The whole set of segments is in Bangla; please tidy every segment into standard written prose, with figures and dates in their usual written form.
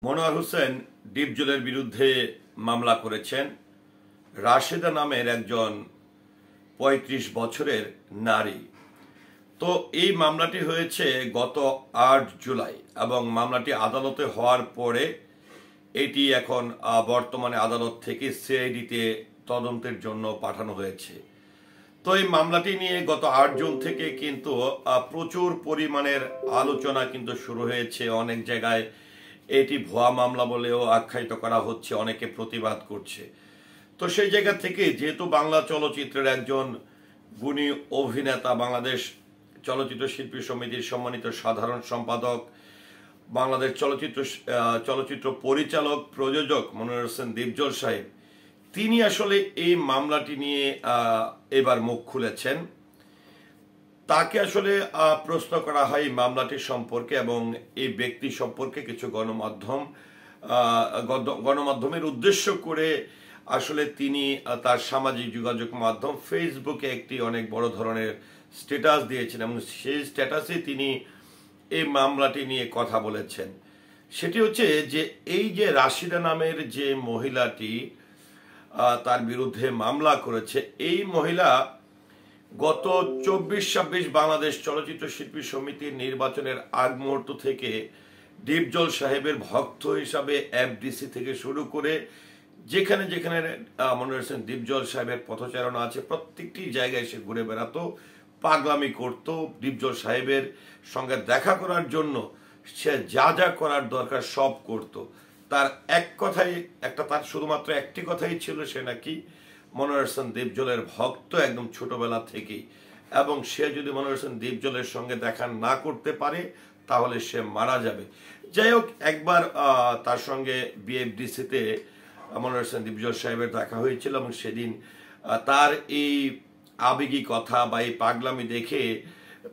মনোয়ার হোসেন ডিপজলের বিরুদ্ধে মামলা করেছেন। রাশেদা নামের একজন ৩৫ বছরের নারী। তো এই মামলাটি হয়েছে গত ৮ জুলাই এবং মামলাটি আদালতে হওয়ার পরে এটি এখন বর্তমানে আদালত থেকে সিআইডিতে তদন্তের জন্য পাঠানো হয়েছে। তো এই মামলাটি নিয়ে গত ৮ জুন থেকে কিন্তু প্রচুর পরিমাণের আলোচনা কিন্তু শুরু হয়েছে। অনেক জায়গায় এটি ভুয়া মামলা বলেও আখ্যায়িত করা হচ্ছে, অনেকে প্রতিবাদ করছে। তো সেই জায়গা থেকে যেহেতু বাংলা চলচ্চিত্রের একজন গুণী অভিনেতা, বাংলাদেশ চলচ্চিত্র শিল্পী সমিতির সম্মানিত সাধারণ সম্পাদক, বাংলাদেশ চলচ্চিত্র পরিচালক প্রযোজক মনোয়ার হোসেন ডিপজল সাহেব, তিনি আসলে এই মামলাটি নিয়ে এবার মুখ খুলেছেন। তাকে আসলে প্রশ্ন করা হয় এই মামলাটি সম্পর্কে এবং এই ব্যক্তি সম্পর্কে কিছু গণমাধ্যমের উদ্দেশ্য করে আসলে তিনি তার সামাজিক যোগাযোগ মাধ্যম ফেসবুকে একটি অনেক বড় ধরনের স্ট্যাটাস দিয়েছেন এবং সেই স্ট্যাটাসে তিনি এই মামলাটি নিয়ে কথা বলেছেন। সেটি হচ্ছে যে এই যে রাশিদা নামের যে মহিলাটি তার বিরুদ্ধে মামলা করেছে, এই মহিলা গত ২৪-২৬ বাংলাদেশ চলচ্চিত্র শিল্পী সমিতির নির্বাচনের আগ মুহূর্ত থেকে ডিপজল সাহেবের ভক্ত হিসাবে এফডিসি থেকে শুরু করে যেখানে যেখানে মনোয়ার হোসেন ডিপজল সাহেবের পথচারণা আছে প্রত্যেকটি জায়গায় সে ঘুরে বেড়াতো, পাগলামি করত। ডিপজল সাহেবের সঙ্গে দেখা করার জন্য সে যা যা করার দরকার সব করত। তার তার শুধুমাত্র একটি কথাই ছিল, সে নাকি মনোয়ার হোসেন ডিপজলের ভক্ত একদম ছোটবেলা থেকেই, এবং সে যদি মনোয়ার হোসেন ডিপজলের সঙ্গে দেখা না করতে পারে তাহলে সে মারা যাবে। যাই হোক, একবার তার সঙ্গে বিএফডিসিতে মনোয়ার হোসেন ডিপজল সাহেবের দেখা হয়েছিল এবং সেদিন তার এই আবেগী কথা বা এই পাগলামি দেখে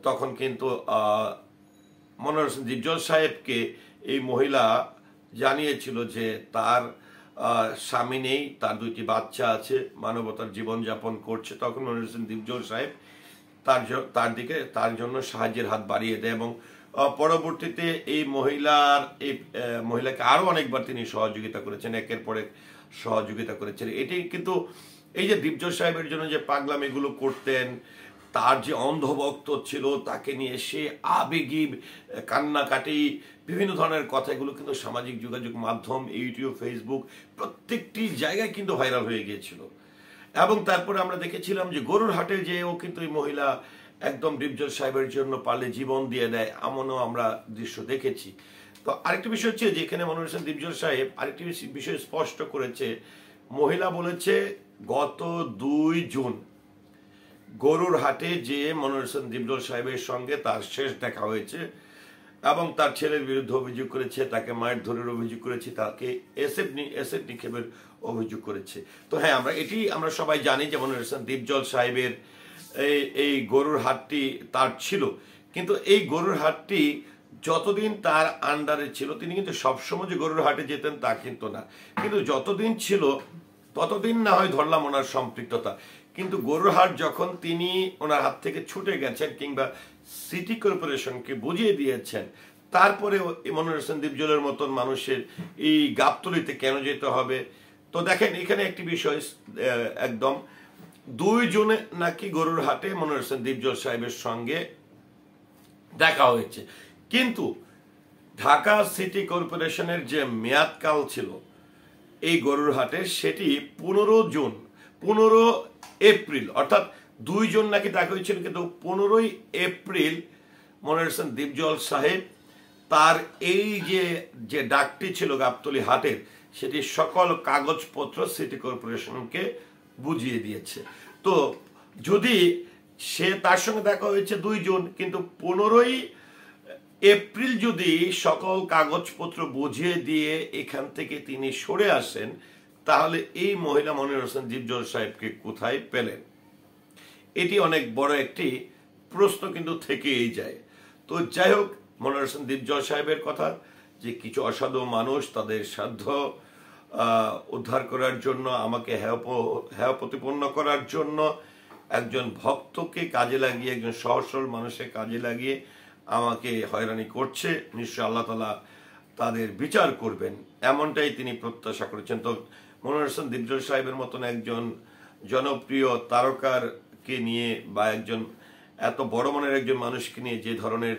তখন কিন্তু মনোয়ার হোসেন ডিপজল সাহেবকে এই মহিলা জানিয়েছিল যে তার স্বামী নেই, তার ২টি বাচ্চা আছে, মানবতার জীবনযাপন করছে। তখন মনোয়ার হোসেন ডিপজল সাহেব তার জন্য সাহায্যের হাত বাড়িয়ে দেয় এবং পরবর্তীতে এই মহিলাকে আরো অনেকবার তিনি সহযোগিতা করেছেন, একের পর এক সহযোগিতা করেছেন। এটি কিন্তু এই যে ডিপজল সাহেবের জন্য যে পাগলামিগুলো করতেন, তার যে অন্ধভক্ত ছিল তাকে নিয়ে সে আবেগী কান্নাকাটি বিভিন্ন ধরনের কথাগুলো কিন্তু সামাজিক যোগাযোগ মাধ্যম, ইউটিউব, ফেসবুক প্রত্যেকটি জায়গায় কিন্তু ভাইরাল হয়ে গিয়েছিল। এবং তারপরে আমরা দেখেছিলাম যে গরুর হাটে যেও কিন্তু এই মহিলা একদম ডিপজল সাহেবের জন্য পারলে জীবন দিয়ে দেয়, এমনও আমরা দৃশ্য দেখেছি। তো আরেকটি বিষয় হচ্ছে যে এখানে মনোয়ার হোসেন ডিপজল সাহেব আরেকটি বিষয় স্পষ্ট করেছে। মহিলা বলেছে গত ২ জুন গরুর হাটে যে মনোয়ার হোসেন ডিপজল সাহেবের সঙ্গে তার শেষ দেখা হয়েছে এবং তার ছেলের বিরুদ্ধে অভিযোগ করেছে, তাকে মায়ের ধরের অভিযোগ করেছে, তাকে এসিড নিক্ষেপের অভিযোগ করেছে। তো হ্যাঁ, আমরা সবাই জানি যে মনোয়ার হোসেন ডিপজল সাহেবের এই গরুর হাটটি তার ছিল, কিন্তু এই গরুর হাটটি যতদিন তার আন্ডারে ছিল, তিনি কিন্তু সবসময় যে গরুর হাটে যেতেন তা কিন্তু না, কিন্তু যতদিন ছিল ততদিন না হয় ধরলাম ওনার সম্পৃক্ততা। কিন্তু গরুর হাট যখন তিনি ওনার হাত থেকে ছুটে গেছেন কিংবা সিটি কর্পোরেশনকে বুঝিয়ে দিয়েছেন, তারপরে মনোয়ার হোসেন ডিপজলের মতন মানুষের এই গাবতলীতে কেন যেতে হবে? তো দেখেন, এখানে একটি বিষয় একদম ২ জুনে নাকি গরুর হাটে মনোয়ার হোসেন ডিপজল সাহেবের সঙ্গে দেখা হয়েছে, কিন্তু ঢাকা সিটি কর্পোরেশনের যে মেয়াদকাল ছিল এই গরুর হাটে সেটি 15 এপ্রিল, অর্থাৎ ২ জুন নাকি দেখা হয়েছিল, কিন্তু 15 এপ্রিল মনোয়ার হোসেন ডিপজল সাহেব তার এই যে ডাকটি ছিল গাবতলী হাটের, সেটি সকল কাগজপত্র সিটি কর্পোরেশনকে বুঝিয়ে দিয়েছে। তো যদি সে তার সঙ্গে দেখা হয়েছে ২ জুন, কিন্তু 15 এপ্রিল যদি সকল কাগজপত্র বুঝিয়ে দিয়ে এখান থেকে তিনি সরে আসেন, তাহলে এই মহিলা মনোয়ার হোসেন ডিপজল সাহেবকে কোথায় পেলেন? এটি অনেক বড় একটি প্রশ্ন কিন্তু থেকেই যায়। তো যাই হোক, মনোয়ার হোসেন ডিপজল সাহেবের কথা যে কিছু অসাধু মানুষ তাদের সাধ্য উদ্ধার করার জন্য, আমাকে হেয় প্রতিপন্ন করার জন্য একজন ভক্তকে কাজে লাগিয়ে, একজন সহজ সরল মানুষের কাজে লাগিয়ে আমাকে হয়রানি করছে। নিশ্চয় আল্লাহ তাআলা তাদের বিচার করবেন, এমনটাই তিনি প্রত্যাশা করেছেন। তো মনোয়ার হোসেন দীপজল সাহেবের মতন একজন জনপ্রিয় তারকারকে নিয়ে বা একজন এত বড় মনের একজন মানুষকে নিয়ে যে ধরনের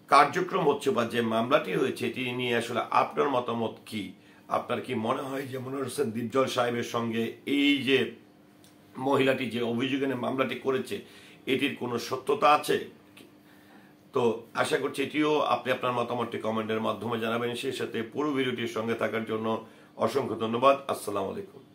কার্যক্রম হচ্ছে বা যে মামলাটি হয়েছে, এটি নিয়ে আসলে আপনার মতামত কি? আপনার কি মনে হয় যে মনোয়ার হোসেন দীপজল সাহেবের সঙ্গে এই যে মহিলাটি যে অভিযোগে মামলাটি করেছে এটির কোনো সত্যতা আছে? তো আশা করছি এটিও আপনি আপনার মতামতটি কমেন্টের মাধ্যমে জানাবেন। সেই সাথে পুরো ভিডিওটির সঙ্গে থাকার জন্য অসংখ্য ধন্যবাদ। আসসালামু আলাইকুম।